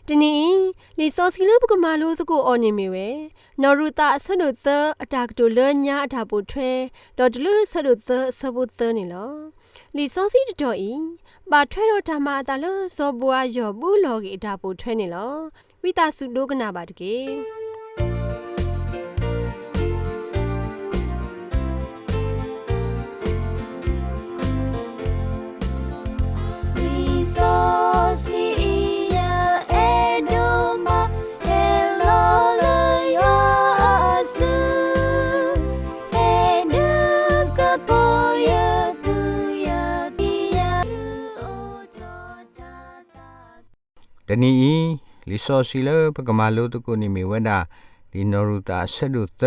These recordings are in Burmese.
တနည်းလီစောစီလပကမာလို့တကိုအော်နေမီဝဲနော်ရူတာဆတ်တို့သအတာကတိုလညာအတာပိုထွဲဒေါ်တလူဆတ်တို့သဆဘုသနေလောလီစောစီတတော်ဤဘာထွဲတော့ဓမ္မတာလစောဘွားရော်ဘူးလော်ကြီးအတာပိုထွဲနေလောဝိတာစုဒုကနာပါတကေတနည်းလီစောစီလပကမာလို့တကိုနေမီဝဒဒီနော်ရူတာဆဒုသ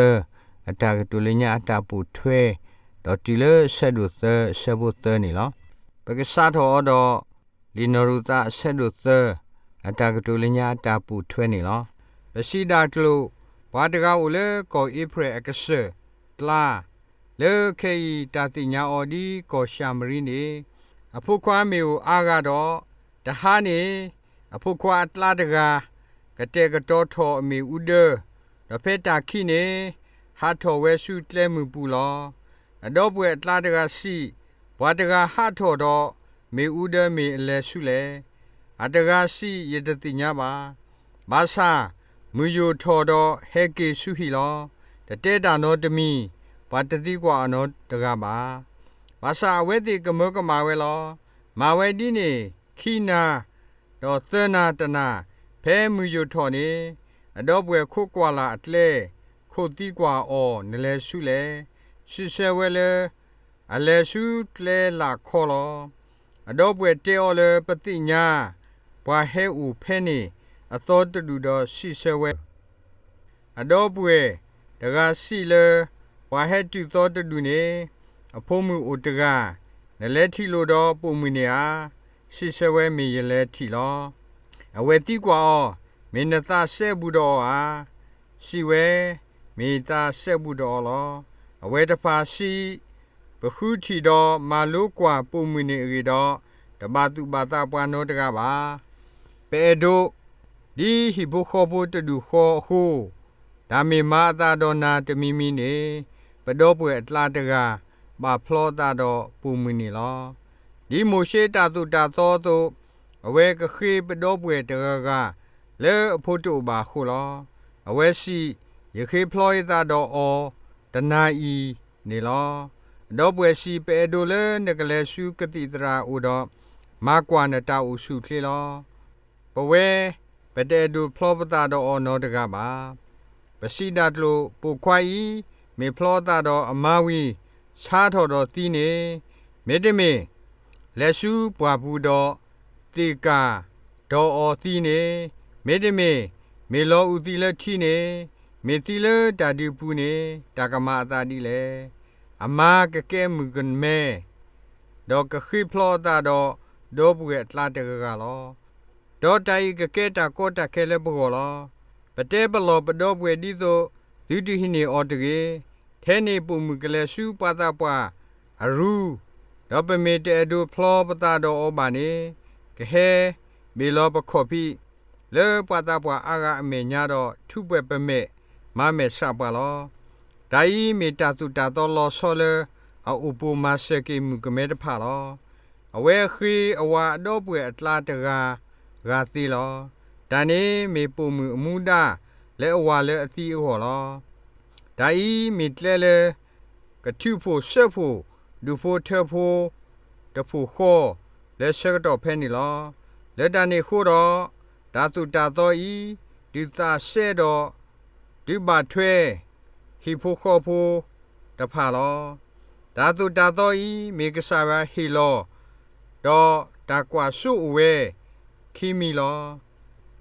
အတာကတူလညာအတာပူထွဲဒေါ်တီလဆဒုသဆဘုသနေလောပကစားတော်တော့လီနော်ရူတာဆဒုသအတာကတူလညာအတာပူထွဲနေလောပစီဒါတလို့ဘာတကောလေကိုဣဖရအကဆတလာလေခေတာတိညာအော်ဒီကိုရှာမရီနေအဖို့ခွားမီကိုအားကတော့တဟာနေအဖို့ခွာအတလာတကာကတဲ့ကတော်ထောအမီဥဒရဖေတာခိနေဟာထောဝဲစုတလဲမှုပူလောအတော့ပွဲအတလာတကာစီဘွာတကာဟာထောတော့မေဥဒမေအလဲစုလဲအတကာစီယတတိညာပါဘာသာမူယိုထောတော့ဟဲကေစုဟီလောတတဲတာနောတမီဘာတတိကွာနောတကာပါဘာသာဝဲတိကမောကမာဝဲလောမာဝဲဒီနေခိနာတော့သနာတနာဖဲမူယိုထော်နေအတော့ပွဲခုတ်ကွာလာအတလဲခုတ်တိကွာအော်နလဲစုလဲရှိဆဲဝဲလဲအလဲစုတလဲလာခေါ်လောအတော့ပွဲတဲအော်လဲပတိညာဘွာဟဲဦးဖဲနေအသောတလူတော့ရှိဆဲဝဲအတော့ပွဲတကားစီလဲဘွာဟဲတူသောတလူနေအဖို့မှုအိုတကားနလဲထီလို့တော့ပုံမီနေအားရှိဆဲဝဲမီရလဲထီလောအဝဲတိကွာမင်းနတာဆဲဘူးတော့အားရှိဝဲမိတာဆဲဘူးတော့လောအဝဲတဖာရှိဘခုထီတော့မာလို့ကွာပုံမီနေရီတော့တဘာတူဘာတာပွားနောတကားပါပေဒိုဒီဟိဘခောဘတဒူခောဟုဒါမေမာတာဒေါနာတမီမီနေပတော့ပွဲအတလာတကားဘာဖလောတာတော့ပုံမီနေလောဒီမိုရှိတာတုတာသောတုအဝဲကခေပတော့ပွဲတကားကလဲအဖို့တူပါခုလောအဝဲရှိရခေဖလောရတာတော့အော်တနာဤနေလောတော့ပွဲရှိပေဒိုလဲနကလဲရှုကတိတရာဥတော့မကွာနတာဥရှုခေလောပဝဲပတေဒူဖလောပတာတော့အော်နောတကားပါပစီဒါတလို့ပူခွိုင်မေဖလောတာတော့အမဝီစားထော်တော့တီးနေမေတ္တမေလက်ရှုပွားဘူးတော့တေကာဒေါ်အော်တီနေမေတ္တမေမေလောဦးတီလက်ချီနေမေတီလတာဒီပူနေတာကမာတာဒီလေအမာကကဲမူကန်မဲဒေါ်ကခိဖလောတာတော့ဒေါ်ဘူးရဲ့အတလာတကကလောဒေါ်တိုင်ကကဲတာကောတာခဲလေဘောလောပတဲဘလောပဒေါ်ဘူးဒီတော့ဒူတီဟိနေအော်တကေထဲနေပူမူကလေးရှုပါတာပွားအရူတော့ပမေတဲဒူဖလောပတာတော့အောပါနေကဟဲမေလောပခော်ပိလေပတာပွားအာဂအမေညာတော့ထုပွဲပမေမမေဆပ်ပါလောဒိုင်မေတာတူတာတော့လောဆောလေအဥပမာစကေမူကမဲတဖာလောအဝဲခေအဝါတော့ပွဲအတလာတကာဂါတိလောဒါနေမေပူမူအမှုဒါလဲအဝါလဲအတိဟောလောဒိုင်မေတလဲလေကထုဖို့ရှက်ဖို့ဒူဖို့ထဖို့တဖို့ခောလဲရှက်တော့ဖဲနေလောလက်တနေခိုးတော့ဓာတုတာတော့ဤဒီတာရှဲတော့ဒီဘာထွဲဟိဖို့ခောဖို့တဖာလောဓာတုတာတော့ဤမေကစားဟီလောတော့တာကွာစုဝဲခီမီလော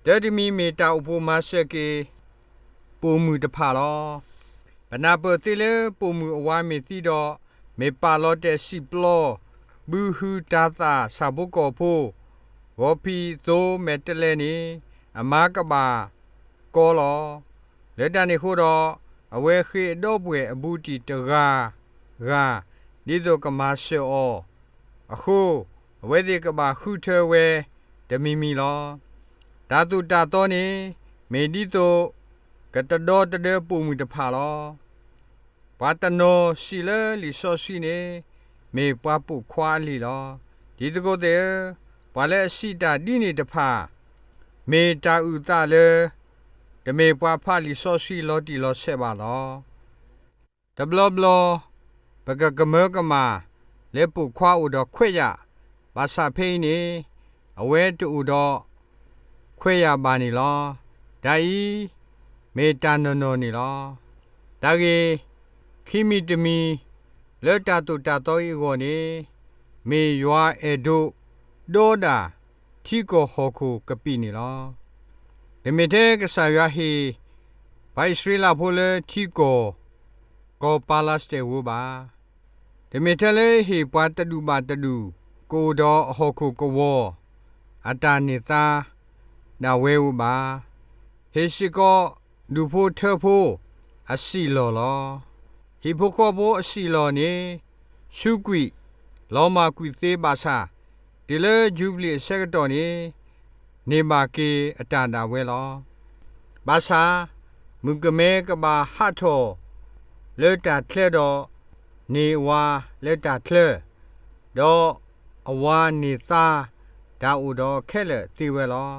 ဒဲဒီမီမေတာဥပမာရှက်ကေပုံမူတဖာလောဘနာပတိလေပုံမူအဝါမီတီတော့မေပါလောတဲ့စီပလောဘူဟူတာတာဆာဘုကောဖိုဝပီသိုမက်တလဲနီအမကဘာကောလောလက်တန်ခိုးတော့အဝဲခေတော့ပွဲအဘူးတီတကားဒီတော့ကမဆောအခုအဝဲဒီကဘာခုထဲဝဲတမီမီလော ตาตุตาโตนี่เมดิโตกะตะดอตะเดปูมุตะพาลอปาตะโนสิเลลิซอสิเนเมปวาปุควาลีลอဒီတကိုတဲ့ဘာလဲစီတာဒီနေတဖာမေတာဥတာလေတမေပွားဖာလီဆောစီလော်တီလော်ဆက်ပါလောတဘလဘလဘကကမေကမာလေပုခွာဥတော်ခွေရဘာသာဖိနေအဝဲတူတော်ခွေရပါနေလောဒါဤမေတာနောနောနေလောဒါကြီးခိမီတမီလက်တာတူတာတော်ဤကိုနေမေယွာအေဒိုဒေါ်ဒါထီကိုဟောခုကပိနေလောဒီမေတဲ့ကဆာယဟီဘိုင်စရီလာဖိုလေထီကိုပါလာစတေဝဘာဒီမေတလေဟီပွားတဒူဘာတဒူကိုတော်ဟောခုကဝအတာနေသာနာဝဲဝဘာဟေရှိကိုဒူဖိုထဖိုအစီလောလောဟီဖိုကိုဘောအစီလောနေရှုကွီလောမာကွီသေးပါစာဒီလေဂျူဘလီဆက်တော်နေမာကေအတန်တာဝဲလောဘာစာမုကမဲကဘာဟတ်ထောလေတာထလက်တော်နေဝါလက်တာထလက်တော့အဝါနေသာဒါဥတော်ခဲလက်တီဝဲလော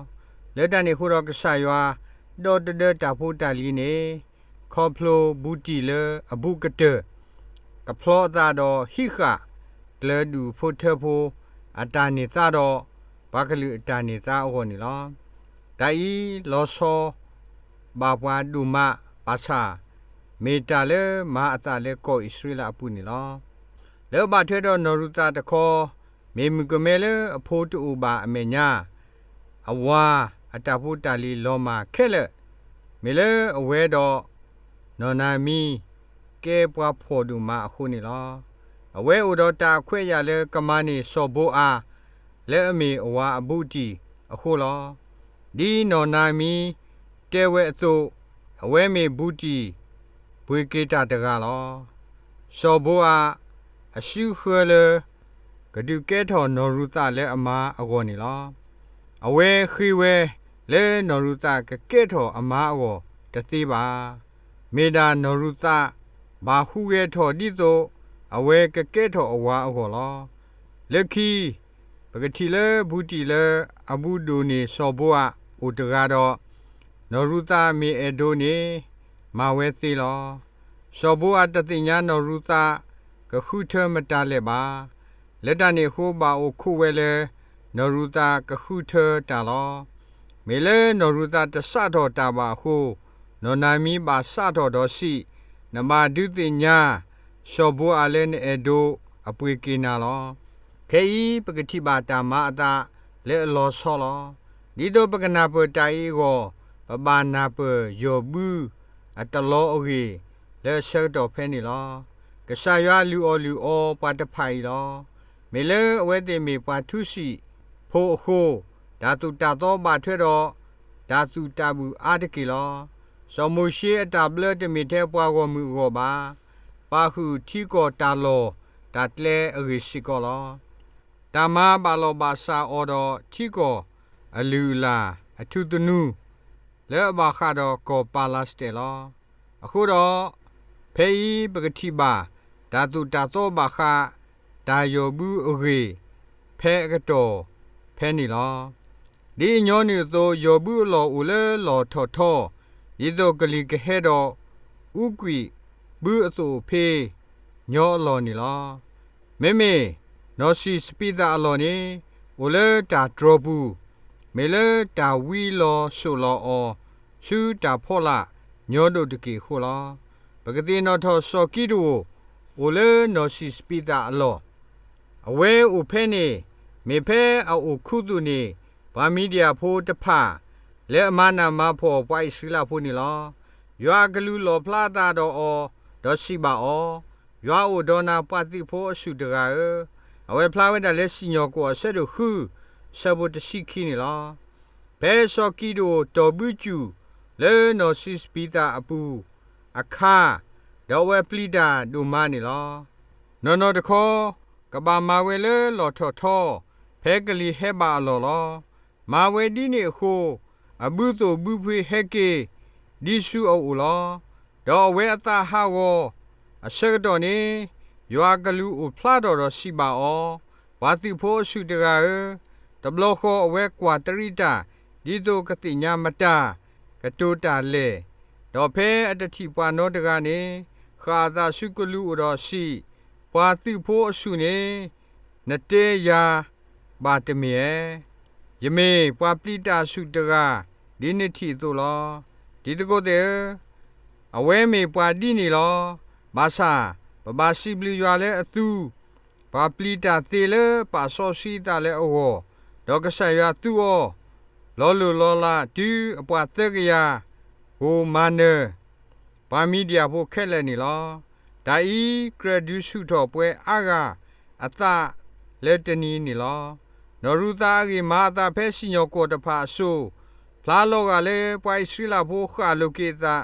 လက်တန်နေခုတော့ကဆာရွာဒေါ်တဒတာဖို့တလီနေခေါပလိုဘူတီလေအဘုကတကဖလောတာတော်ဟိခကလဒူဖို့ထဖို့အတာနေသာတော့ဘာကလူအတာနေသာဟောနေလောဒါဤလောဆောဘာပွားဒူမပါစာမေတ္တာလေမာအတာလေကိုဣသရေလအပူနေလောလောဘထွဲတော့နော်ရူတာတခေါ်မေမုကမဲလေအဖို့တူဘာအမေညာအဝါအတာဖို့တလီလောမာခဲလေမေလေအဝဲတော့နော်နာမီကဲပွားဖို့ဒူမအခုနေလောအဝဲဥတော်တာခွဲရလေကမနီစောဘိုအားလဲအမီအဝါအဘုတီအခုလောဒီနော်နာမီတဲဝဲအစို့အဝဲမေဘုတီဘွေကေတာတကလောစောဘိုအားအရှုခွဲလေကဒုကဲထော်နော်ရူတာလဲအမာအကောနေလောအဝဲခိဝဲလဲနော်ရူတာကကဲထော်အမာအကောတသိပါမေဒါနော်ရူတာဘာဟုရဲထော်ဒီတော့အဝဲကကဲထော်အဝါအကောလောလက်ခီပကတိလေဘူတီလေအဘူဒိုနေစောဘွားဥတကတော့နော်ရူတာမေအဒိုနေမဝဲသေးလောစောဘွားတတိညာနော်ရူတာကခုထမတလဲပါလက်တနေခိုးပါအိုခုဝဲလေနော်ရူတာကခုထတာလောမေလေနော်ရူတာတဆတော်တာပါဟုနော်နာမီပါဆတော်တော်ရှိနမဒုတိညာစောဘွားအလဲနေအဒိုအပွေကိနာလောခေဤပကတိပါတာမအတာလဲလောဆောလောဒီတော့ပကနာပတိုင်ကိုပဘာနာပယောဘူးအတလောအိုကြီးလဲဆက်တော်ဖဲနေလောကဆာရွာလူအောပါတဖိုင်လောမေလဲအဝဲတင်မေပါထုရှိဖိုးအခုဓာတုတာတော့ပါထွဲတော့ဓာတုတာဘူးအာတကီလောစောမရှိအတာဘလတမီတဲ့ပွားကိုမှုကိုပါပါဟုထီကိုတာလောဒါတလဲအရိရှိကောလောတမဘာလောဘာစာအော်တော်ထီကိုအလူလာအထုတနုလဲဘာခါတော့ကိုပါလာစတေလောအခုတော့ဖေးပကတိပါဓာတုတာတော့ဘာခါဒါယောဘူးအရေဖဲကတော့ဖဲနီလောဒီညောနေသောယောဘူးလောဦးလဲလောထော်ထော်ဤတော့ကလီကဟဲတော့ဥကွီဘူးအစိုးဖေးညောလောနီလောမေမေနော်စီစပီဒါလောနီဦးလဲတာဒရဘူးမေလဲတာဝီလောဆိုလောအောရှူတာဖောလာညောတို့တကီခိုလောပကတိနော်ထော်စော်ကီတို့ဦးလဲနော်စီစပီဒါအလောအဝဲဥဖဲနေမေဖဲအိုခုသူနေဗာမီဒီယာဖိုးတဖလဲအမနာမဖော်ပွိုက်စီလာဖိုးနေလောရွာကလူလောဖလာတာတော့အောဒေါ်ရှိပါအောရွာအိုဒေါနာပါတိဖိုးအစုတကာအဝဲဖလာဝဲတာလက်စီညောကိုဆက်တို့ခုဆဘတ်ရှိခီနေလောဘဲဆော်ကီတို့တော်ဘူးကျူလဲနော်စီစပီတာအပူအခါဒေါ်ဝဲပလီတာဒူမာနေလောနော်တခေါ်ကဘာမာဝဲလေလော်ထော်ထော်ဖဲကလီဟဲဘာလော်လောမာဝဲဒီနေခု အဘုတိုဘူဖွေဟက်ကေဒီရှုအိုလောဒေါ်ဝဲအတာဟာကိုအစကတော်နေရွာကလူအဖလာတော်ရှိပါအောဘာတိဖို့ရှုတကာတဘလခောအဝဲကွာတရိတာဒီတိုကတိညာမတာကတိုတာလေဒေါ်ဖဲအတတိပွားနောတကနေခါသာရှုကလူတော်ရှိပွာတိဖို့အရှုနေနတေယာဘာတမီယမေပွာပလိတာရှုတကာဒီနတိတို့လောဒီတကိုတဲ့အဝဲမေပွာဒီနေလောဘာသာဘာရှိဘလရွာလဲအသူဘာပလိတာသေးလဲပါဆောရှိတာလဲအောဒေါကဆာရွာသူအောလောလူလောလာတူအပွားသက်ကြဟိုမနပါမီဒီယာဖို့ခက်လဲနေလောဒါဤကရဒူရှုတော်ပွဲအာကအသလက်တနီနေလောနော်ရူသားကြီးမာတာဖဲရှိညောကိုတဖာဆိုဖလာလောကလည်းပွိုင်ရှိလာဖို့ခါလုကေတာ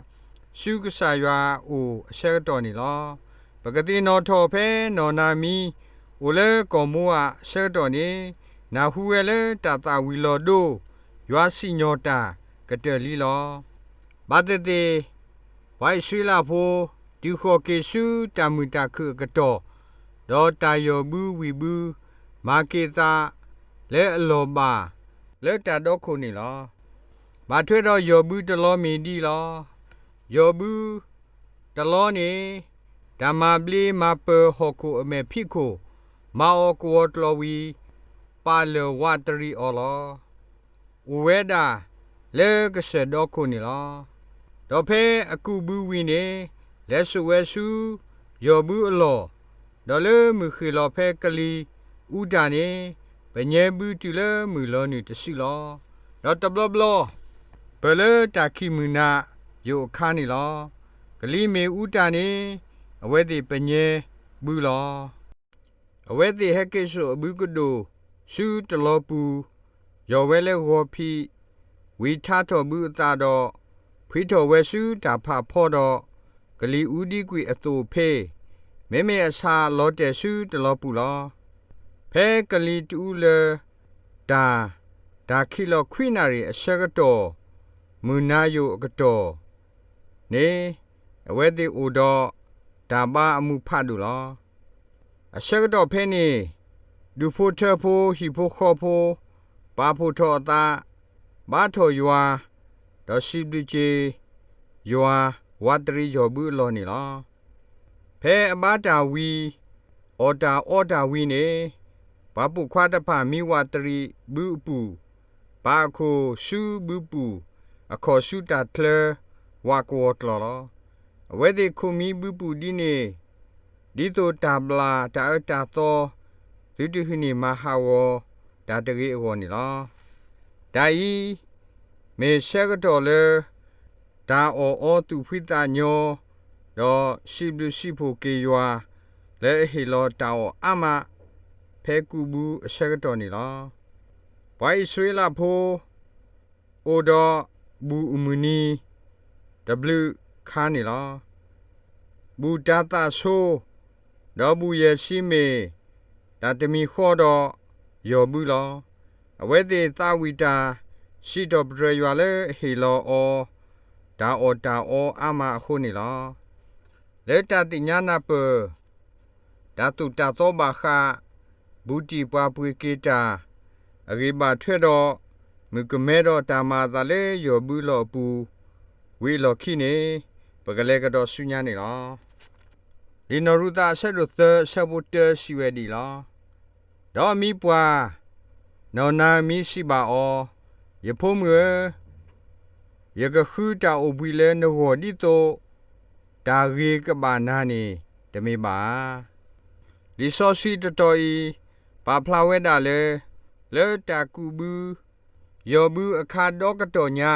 ရှုကဆာရွာအိုအဆက်တော်နေလောပကတိနော်ထော်ဖဲနော်နာမီအိုလေကောမိုအဆက်တော်နေနာဟူဝဲလေတာတာဝီလောဒိုရွာစီညောတာကတဲ့လီလောဘာတတေဝိုင်ရှိလာဖို့ဒီခေါ်ကေရှုတမူတာခုကတော့ဒေါ်တာယောဘူးဝီဘူးမာကေတာလဲအလောပါလဲတာတော့ခုနေလောဘာထွေတော့ယောဘူးတလောမီဒီလောယောဘူးတလောနေဓမ္မပလီမပဟောခုအမေဖိခုမာအောကောတလောဝီပါလဝတရီအောလောဝဝဲတာလဲကစတော့ခုနေလောတော့ဖဲအကူဘူးဝီနေလက်ဆူဝဲဆူယောဘူးအလောဒေါ်လေမူခီလောဖဲကလီဥဒါနေဘညေဘူးတူလေမူလောနီတစီလောတော့တဘလဘလဘလေတာခိမူနာယိုခါနီလောကလီမေဥဒါနေအဝဲတိပညေဘူးလောအဝဲတိဟက်ကေဆိုအဘူးကဒိုရှူတလောပူယောဝဲလေဝောဖီဝီထာတော်ဘူးအတာတော့ဖိတော်ဝဲရှူတာဖဖောတော့ကလီဦးဒီကွေအတူဖေးမဲမဲအစာလောတဲရှူတလောပူလောဖဲကလီတူလေဒါခိလောခွိနာရီအဆက်ကတော့မူနာယိုအကတော့နေအဝဲတိအိုတော့ဒါဘာအမှုဖတ်တူလောအဆက်ကတော့ဖဲနေဒူဖိုထဖိုဟီဖိုခေါဖိုပါဖိုထောတာဘာထောယွာဒေါ်ရှိဘလူချေယွာဝတ်တရီယောဘူးလောနေလောဖဲအဘာတာဝီအော်တာဝီနေဘာပုခွာတဖာမိဝတရီဘူးပူဘာခိုရှူဘူးပူအခေါ်ရှူတာတလဝါကောတလောအဝဲဒီခုမီဘူးပူဒီနေဒီတိုတာဘလာတာတော့ဒီတူဟိနီမဟာဝဒါတရီအောနေလောဒါဤမေရှက်တော်လေဒါအောတူဖိတာညောတော့ရှိဘလူရှိဖို့ကေယွာလဲဟီလောတာအမဖဲကူဘူးအဆက်တော်နေလောဘိုင်ဆွေလာဖို့အိုတော့ဘူးအမူနီ W ခါနေလောဘူးတာတာဆိုတော့ဘူးရဲ့ရှိမေဒါတမီခေါ်တော့ယောဘူးလောအဝဲသေးသာဝီတာရှိတော့ဘရရွာလေဟီလောအောဒါအောအမအခုနေလောလက်တာတိညာနာပဒါတူတာတော့ဘာခဘူတီပွားပွေကေတာအဂိဘာထွဲ့တော့မကမဲတော့တာမာသာလေယောဘူးလောပူဝီလောခိနေပကလေကတော့ဆုညာနေလောဒီနရူတာဆက်လို့သဆဘတ်ရှိဝဲဒီလောဒေါ်မီပွားနော်နာမီရှိပါအောယဖုံးမွေယကခုတာအဘီလဲနော်ဒီတိုဒါရီကဘာနာနေတမေပါဒီဆိုစီတတော်ဤပါဖလာဝဲတာလဲတာကူဘူးယောဘူးအခါတော့ကတော့ညာ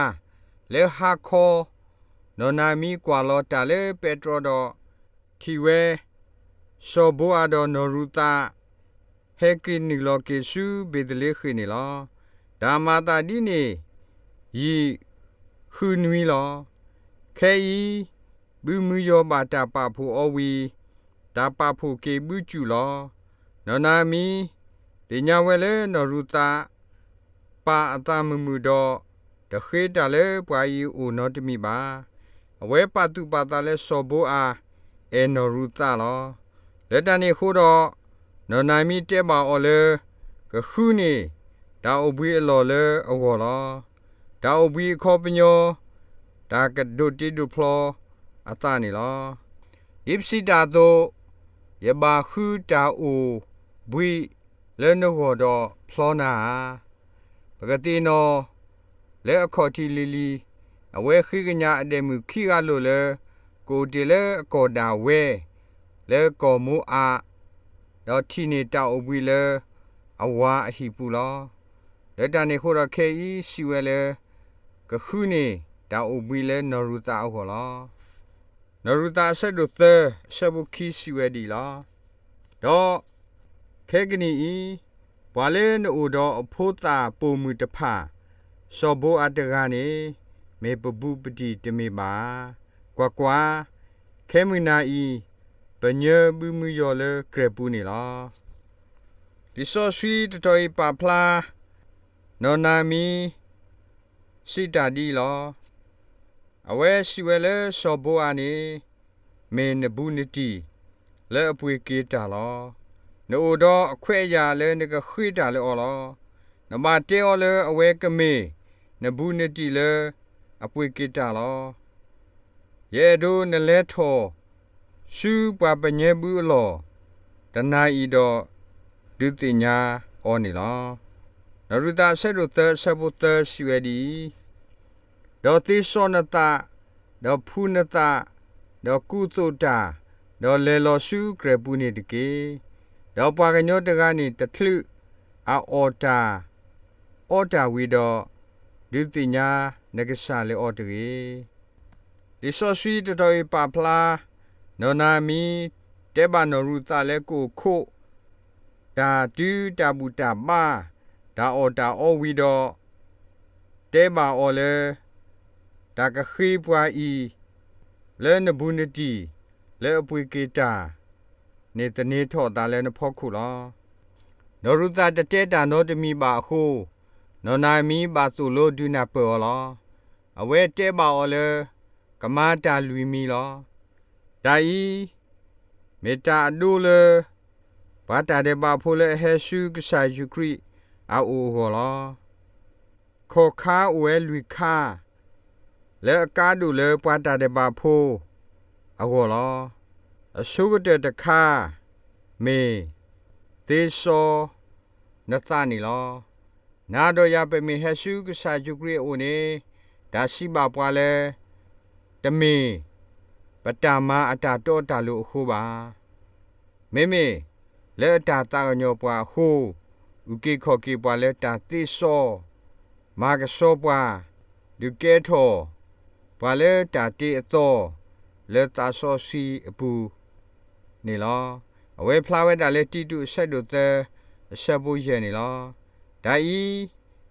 လဲဟာခေါ်နော်နာမီကွာလောတာလဲပက်ထရိုတော့ထီဝဲဆောဘိုအဒေါ်နော်ရူတာဟဲကီနီလောကေရှူဘေဒလေခိနီလောဒါမာတာဒီနေယီခူနွီလောခဲဤဘူးမူယောဘာတာပါဖို့အဝီဒါပါဖို့ကေဘူးကျူလောနော်နာမီဒီညာဝဲလဲနော်ရူတာပါအတမမှုတော့ တခေတလည်းပွားယူဦးနော်တမီပါအဝဲပတ်သူပါတာလဲစောဘိုအားအေနော်ရူတာလောလက်တန်နေခိုးတော့နော်နိုင်မီတဲပါအော်လေကခုနေဒါအဘွေအလော်လေအဝေါ်လောဒါအဘွေခေါ်ပညောဒါကဒုတိဒုဖလောအတာနေလောယစ်စီတာတော့ယဘာခုတာအိုဘွေလဲနောတော့ဖလောနာပကတိနောလဲအခေါ်တီလီလီအဝဲခိကညာအတဲမှုခိကလို့လေကိုတီလဲအကော်တာဝဲလဲကော်မူအားတော့တီနေတောက်အဘွေလဲအဝါအဟိပူလောလက်တန်နေခိုရခဲဤစီဝဲလဲကခုနေတောက်အဘွေလဲနော်ရူတာဟောလောနော်ရူတာဆက်တို့သဆဘုခိစီဝဲဒီလောတော့ခဲကနီဤဘွာလဲနို့တော့အဖို့တာပုံမှုတဖစောဘိုအတကနေမေပပူပတိတမေပါကွာခဲမနာဤပညဘူးမူယောလေကရပူနေလောဒီဆိုဆွီတတော်ပါဖလာနော်နာမီစိတာဒီလောအဝဲစီဝဲလေစောဘိုအနေမေနဘူးနတီလဲအပွေကေတာလောနို့တော့အခွဲ့ရလဲနကခွေးတာလဲအော်လောနမတဲအော်လဲအဝဲကမေနဘူးနတီလဲအပွေကေတာလောရဲဒိုနလဲထောရှူပပညေဘူးလောတနာဤတော့ဒုတိညာအော်နေလောနရူတာဆေရတဆဘုတစီဝဒီဒေါ်တိစောနတာဒေါ်ဖူနတာဒေါ်ကုသုတာဒေါ်လေလောရှူကရပူနေတကေဒေါ်ပါကညောတကနေတထလူအော်တာဝီတော့ဒုတိညာနဂဆာလေအော်တကေဒီဆိုဆွီတတော်ပါဖလာနော်နာမီတေဘာနော်ရူတာလေကိုခိုဒါဒူတာဘူတာပါဒါအော်တာအော်ဝီတော့တေဘာအော်လေဒါကခိပွားဤလဲနဘူးနတီလဲအပွေကေတာနေတနေထော့တာလဲနဖောက်ခုလောနော်ရူတာတတဲတာနော်တမီပါခုနော်နာမီပါစုလို့ဒူနာပေါ်လောအဝဲတဲပါအော်လေကမာတာလူမီလောဒါဤမေတ္တာဒူလေဘာတာတဲ့ပါဖိုလေဟေရှုကဆာယူခရီအာအိုဟောလောခေါ်ခါဝဲလူခါလဲအကားဒူလေပွားတာတဲ့ပါဖိုအဟောလောအရှုကတဲ့တခါမေသေစောနသနီလောနာတော့ရပေမီဟေရှုကဆာယူခရီအိုနေဒါရှိပါပွားလဲတမေပတာမအတာတော့တာလို့ဟိုပါမေလဲတာတာညောပွားဟိုဥကေခောကေပွားလဲတာသေစောမာကစောပွားလူကဲထောပွားလဲတာတေအသောလဲတာစောစီအပူနေလောအဝဲဖလာဝဲတာလဲတီတုဆက်တို့တဲ့အဆက်ဖို့ရနေလောဒါဤ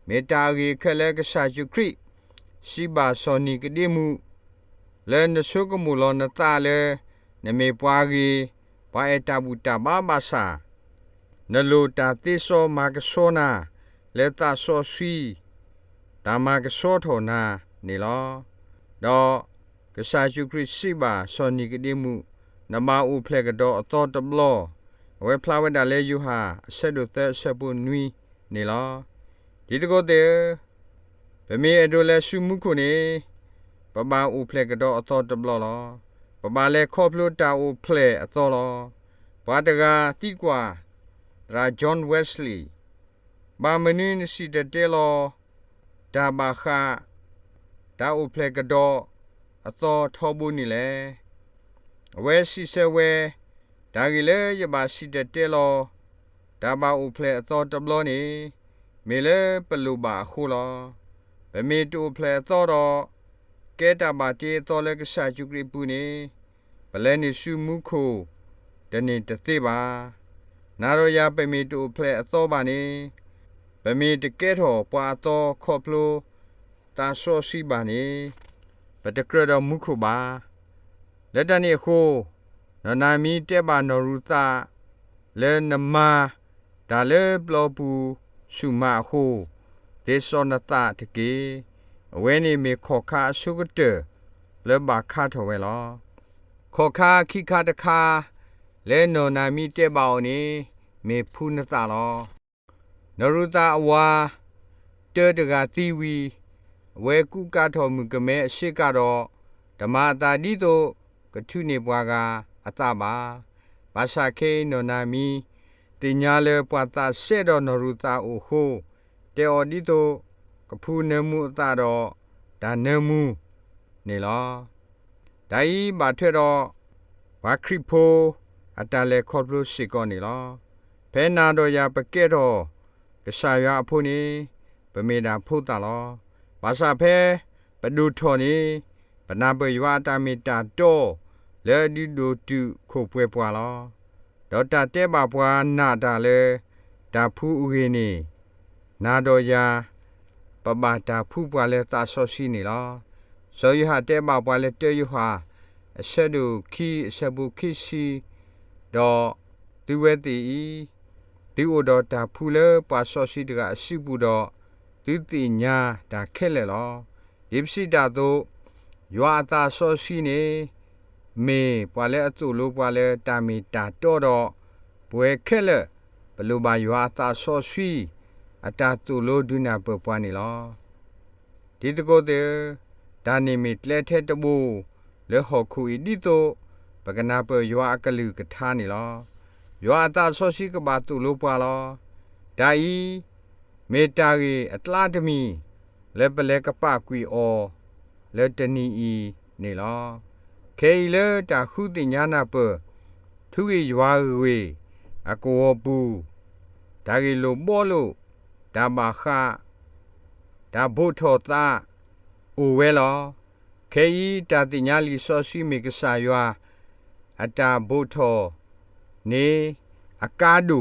မေတ္တာကြီးခက်လဲကဆာယူခရီရှိပါစောနီကတိမှုလဲနဆုကမူလောနတာလဲနမေပွားကြီးဘာအတာဘူတာဘာမဆာနလိုတာတိစောမာကစောနာလဲတာစောစီဒါမာကစောထောနာနေလောတော့ကဆာယူခရစ်ရှိပါစောနီကတိမှုနမအုဖလက်ကတော့အတော်တဘလောဝဲဖလာဝဲတာလဲယူဟာဆက်တို့သက်ဆက်ပုနွီနေလောဒီတကောတဲ့ဗမေအဒိုလဲရှုမှုခုနေပပအုဖလက်ကတော့အတော်တဘလောလောပပလဲခေါပလိုတာအုဖလက်အတော်လောဘာတကတိကွာရာဂျွန်ဝက်စလီဘာမနင်းစီတတဲလောဒါဘာခာဒါအုဖလက်ကတော့အတော်ထောဘူးနေလေအဝဲစီဆဲဝဲဒါကြီးလေရပါစီတတဲလောဒါဘာအုဖလက်အတော်တဘလောနေမေလေပလူပါခုလောဗမေတူဖလက်တော်တော့ကဲတာပါတီတော်လေကဆာကျုကရိပူနေပလဲနေရှုမှုခုတနေတသိပါနာရောရပမေတူဖလက်အတော်ပါနေဗမေတကဲတော်ပွာတော်ခေါပလိုတာဆောစီပါနေပတကရတော်မှုခုပါလက်တနေခုနနာမီတဲပါနော်ရူတာလဲနမဒါလဲပလောပူရှုမခုဒေသောနတာတကေ အဝဲနေမေခေါ်ခါဆုကတလဲဘာခါထော်ဝဲလောခေါ်ခါခိခါတခါလဲနော်နာမီတဲပါအောင်နေမေဖူးနတာလောနရုတာအဝါတဲတကတီဝီအဝဲကုကထော်မူကမဲအရှိကတော့ဓမ္မတာဒီတို့ကထုနေပွားကအတပါဘာသာခေနော်နာမီတင်ညာလဲပွားတာရှဲတော့နရုတာအိုဟိုတဲအော်ဒီတို့ကဖူးနေမှုအတတော့ဒါနေမှုနေလောဒါဤဘာထွဲတော့ဘာခရိဖိုအတလဲခေါ်လို့ရှိကောနေလောဖဲနာတော့ရပကဲတော့ကစားရအဖို့နေပမေတာဖုတ်တာလောဘာသာဖဲပဒူထော်နေပနာပယွာတာမီတာတော့လဲဒီဒိုတူခုပွဲပွာလောဒေါ်တာတဲပါပွာနာတာလဲဒါဖူးဦးရင်းနေနာတော့ရပပတာဖူးပွာလဲတာဆောရှိနေလောဆိုရဟာတဲပါပွာလဲတဲရဟာအဆက်ဒူခီအဆက်ဘူးခီစီတော့ဒီဝဲတီဒီအိုတော့တာဖူးလဲပါဆောရှိတကအရှိဘူးတော့ဒီတိညာဒါခက်လေလောဒီပစီတာတော့ရွာတာဆောရှိနေမေပွာလဲအတူလို့ပွာလဲတာမီတာတော့ပွဲခက်လေဘလူပါရွာတာဆောရှိအတာတူလို့ဒုနာပပွားနေလောဒီတကောတဲ့ဒါနေမီလက်ထက်တဘူလဲဟော်ခူဤဒီတော့ပကနာပရွာအကလူကထားနေလောရွာတာဆောရှိကဘာတူလို့ပွာလောဒါဤမေတာကြီးအတလားတမီလဲပလဲကပကွီအောလဲတနီဤနေလောခေလေတာခုတိညာနာပသူကြီးရွာဝေအကောပူဒါကြီးလိုဘောလို့ဒါဘာခဒါဘုထောတာအိုဝဲလောခေဤတာတိညာလီဆောရှိမေကဆာရွာအတာဘုထောနေအကားဒူ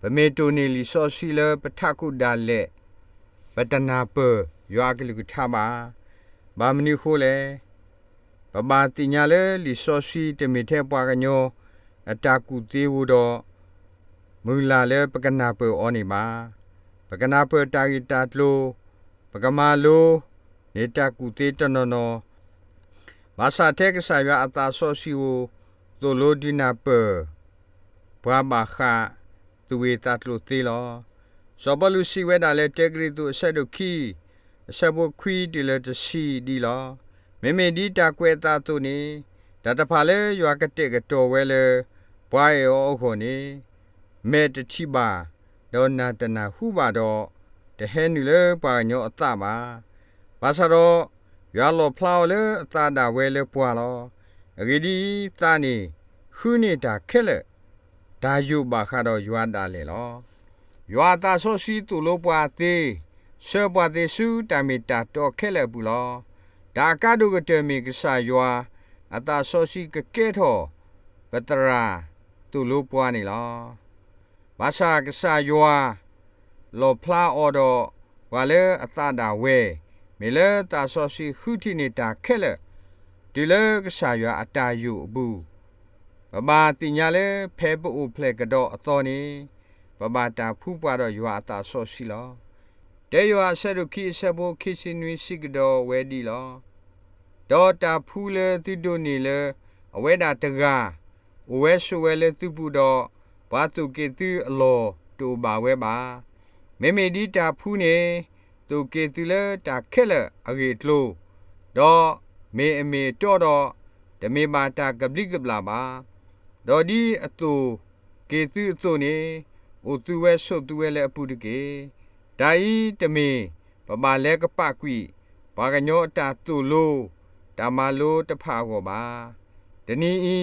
ဗမေတိုနေလီဆောရှိလပထကုဒါလက်ပတနာပရွာကလူကထပါဘာမနီခိုလေပဘာတိညာလေလီဆောရှိတမီထဲပွားကညောအတာကုသေးဝတော့မူလာလေပကနာပအောနေပါပကနာပတာဂီတာတလိုပကမာလိုနေတာကုသေးတနော်နော်ဘာသာတက်ကစားရအတာဆောရှိဝသိုလိုဒီနာပဘွာဘာခါသူဝေတတ်လို့သေးလောဇဘလူစီဝဲတာလေတက်ဂရီတူဆက်ဒိုခီဆက်ဘခွီဒီလေတစီဒီလောမေမေဒီတာကွဲတာသူနေဒါတဖာလေရွာကတဲ့ကတော်ဝဲလေဘွာရောခုန်နေမေတတိပါဒေါနာတနာဟုပါတော့တဟဲနူလေပါညောအတပါဘာသာတော့ရွာလောဖလောက်လေအတတာဝဲလေပွာလောအဂီဒီတာနေခုနေတာခက်လေဒါယုဘာခါတော့ရွာတာလေလောရွာတာဆောရှိတူလို့ပွာသေးဆေပွာသေးစုတမီတာတော့ခက်လေဘူးလောဒါကဒုကတမီကဆာရွာအတာဆောရှိကကဲထောပတရာတူလို့ပွာနေလောဘာသာကဆာရွာလောဖလာအော်တော့ဝါလေအတတာဝဲမေလေတာဆောရှိခုတီနေတာခက်လေဒီလေကဆာရွာအတာယုဘူးပဘာတိညာလေဖဲပူဖလက်ကတော့အတော်နေပဘာတာဖူးပွားတော့ရွာအတာဆော့ရှိလောတဲရွာဆက်တို့ခိဆက်ဖို့ခိစင်နွေရှိကတော့ဝဲဒီလောဒေါ်တာဖူးလေတိတို့နေလေအဝဲတာတကားအဝဲဆွဲလေသူပူတော့ဘာတုကေတူအလောတူပါဝဲပါမေမေဒီတာဖူးနေသူကေတူလေတာခက်လေအဂေတလို့တော့မေအမေတော့တမေမာတာကပလိကပလာပါဒေါ်ဒီအတူကေသူအတူနေအိုသူဝဲဆုပ်သူဝဲလဲအပူတကေဒါဤတမေပမာလဲကပကွီဘာကညောတာတူလို့တာမလို့တဖာကိုပါတနီဤ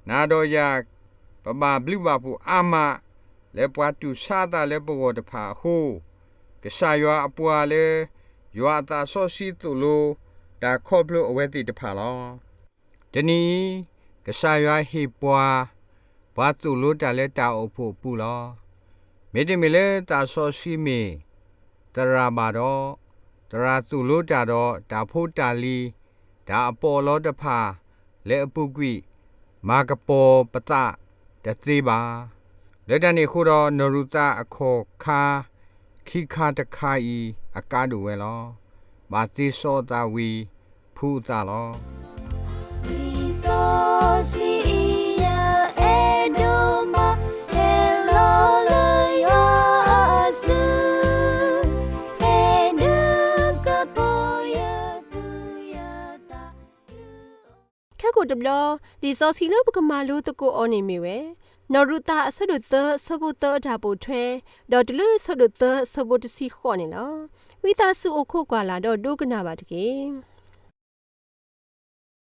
နာတော်ရပမာဘလူပါဖူအာမလဲပွားတူစာတာလဲပေါ်တဖာဟိုကဆာရွာအပွာလဲရွာတာဆော့စီတူလို့ဒါခေါပလို့အဝဲတိတဖာလောတနီကဆာရွာဟိပွာဘာတူလို့တာလဲတာအဖို့ပူလောမေတ္တမေလေတာဆောရှိမေတရာပါတော့တရာတူလို့တာတော့ဒါဖို့တာလီဒါအပေါ်လောတဖာလဲအပုကွိမာကပေါ်ပတတသေးပါလက်တန်နေခုတော့နရုတာအခေါ်ခါခိခါတခါဤအကားတူဝဲလော ဘာတိစောတာဝီဖူတာလော Jesus ia edoma hello ya asu eduka poya tu ya ta ခက်ကိုတဘလဒီစောစီလောပကမာလို့တကိုအော်နေမီဝဲနော်ရူတာအဆဒုသဆဘုတဒါပိုထွဲဒေါ်တလူဆဒုသဆဘုတစီခေါ်နေလောဝိတာစုအခုကွာလာတော့ဒုကနာပါတကေ